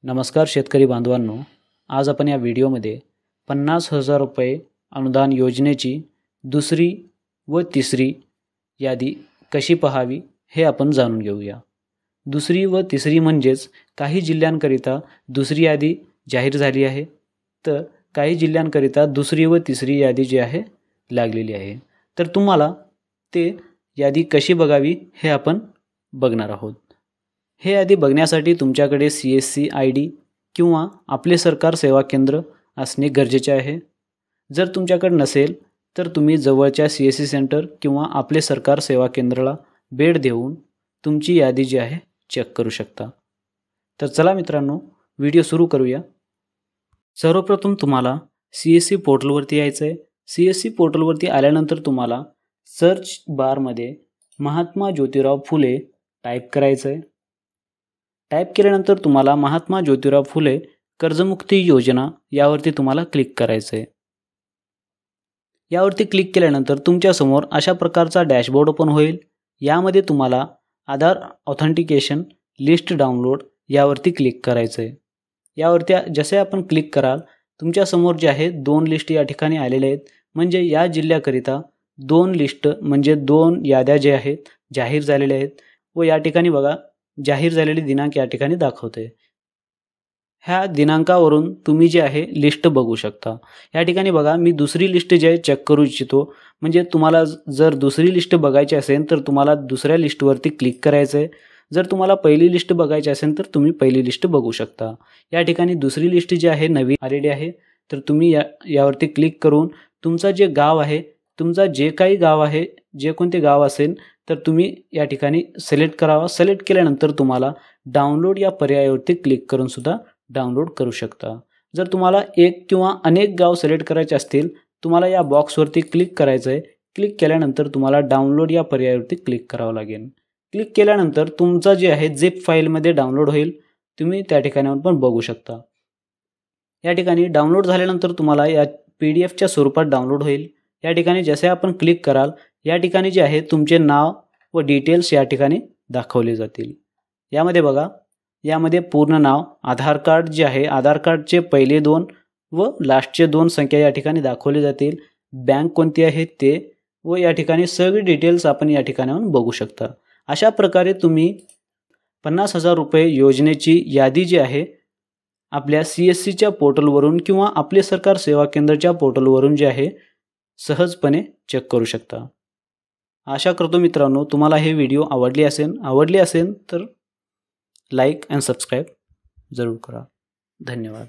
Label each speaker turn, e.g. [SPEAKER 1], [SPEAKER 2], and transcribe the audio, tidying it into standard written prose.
[SPEAKER 1] नमस्कार शेतकरी बांधवांनो, आज आपण या व्हिडिओमध्ये 50,000 रुपये अनुदान योजनेची दुसरी व तिसरी यादी कशी पाहावी हे आपण जाणून घेऊया। दुसरी व तिसरी म्हणजेच काही जिल्ह्यांकरिता दुसरी यादी जाहीर झाली आहे, तर काही जिल्ह्यांकरिता दुसरी व तिसरी यादी जी आहे लागलेली आहे। तर तुम्हाला ते यादी कशी बघावी हे आपण बघणार आहोत। हे यादी बघण्यासाठी तुमच्याकडे CSC ID किंवा आपले सरकार सेवा केंद्र असणे गरजेचे आहे। जर तुमच्याकडे नसेल तर तुम्ही जवळच्या CSC सेंटर किंवा आपले सरकार सेवा केंद्राला भेट देऊन तुमची यादी जी आहे चेक करू शकता। तर चला मित्रांनो, व्हिडिओ सुरू करूया। सर्वप्रथम तुम्हाला CSC पोर्टलवरती यायचं आहे। CSC पोर्टलवरती आल्यानंतर तुम्हाला सर्च बारमध्ये महात्मा ज्योतिराव फुले टाईप करायचं आहे। टाईप केल्यानंतर तुम्हाला महात्मा ज्योतिराव फुले कर्जमुक्ती योजना यावरती तुम्हाला क्लिक करायचं आहे। यावरती क्लिक केल्यानंतर तुमच्यासमोर अशा प्रकारचा डॅशबोर्ड ओपन होईल। यामध्ये तुम्हाला आधार ऑथेंटिकेशन लिस्ट डाउनलोड यावरती क्लिक करायचं आहे। यावरती जसे आपण क्लिक कराल तुमच्यासमोर जे आहे 2 लिस्ट या ठिकाणी आलेले आहेत, म्हणजे या जिल्ह्याकरिता 2 लिस्ट म्हणजे 2 याद्या जे आहेत जाहीर झालेल्या आहेत व या ठिकाणी बघा जाहीर झालेले दिनांक या ठिकाणी दाखवते। ह्या दिनांकावरून तुम्ही जे आहे लिस्ट बघू शकता। या ठिकाणी बघा मी दुसरी लिस्ट जे आहे चेक करू इच्छितो, म्हणजे तुम्हाला जर दुसरी लिस्ट बघायची असेल तर तुम्हाला दुसऱ्या लिस्टवरती क्लिक करायचं आहे। जर तुम्हाला पहिली लिस्ट बघायची असेल तर तुम्ही पहिली लिस्ट बघू शकता। या ठिकाणी दुसरी लिस्ट जी आहे नवीन आलेली आहे, तर तुम्ही यावरती क्लिक करून तुमचा जे गाव आहे, तुमचा जे काही गाव आहे, जे कोणते गाव असेल तर तुम्ही या ठिकाणी सिलेक्ट करावा। सिलेक्ट केल्यानंतर तुम्हाला डाउनलोड या पर्यायावरती क्लिक करून सुद्धा डाउनलोड करू शकता। जर तुम्हाला एक किंवा अनेक गाव सिलेक्ट करायचे असतील, तुम्हाला या बॉक्सवरती क्लिक करायचं आहे। क्लिक केल्यानंतर तुम्हाला डाउनलोड या पर्यायावरती क्लिक करावं लागेल। क्लिक केल्यानंतर तुमचा जे आहे झिप फाईलमध्ये डाउनलोड होईल, तुम्ही त्या ठिकाणावर पण बघू शकता। या ठिकाणी डाउनलोड झाल्यानंतर तुम्हाला या PDF स्वरूपात डाउनलोड होईल। या ठिकाणी जसे आपण क्लिक कराल या ठिकाणी जे आहे तुमचे नाव व डिटेल्स या ठिकाणी दाखवले जातील। यामध्ये बघा, यामध्ये पूर्ण नाव, आधार कार्ड जे आहे आधार कार्डचे पहिले 2 व लास्टचे 2 संख्या या ठिकाणी दाखवले जातील। बँक कोणती आहे ते व या ठिकाणी सगळे डिटेल्स आपण या ठिकाणावरून बघू शकता। अशा प्रकारे तुम्ही 50,000 रुपये योजनेची यादी जी आहे आपल्या CSCच्या पोर्टलवरून किंवा आपले सरकार सेवा केंद्राच्या पोर्टलवरून जे आहे सहजपणे चेक करू शकता। आशा करतो मित्रांनो तुम्हाला हे व्हिडिओ आवडली असेल तर लाईक अँड सबस्क्राईब जरूर करा। धन्यवाद।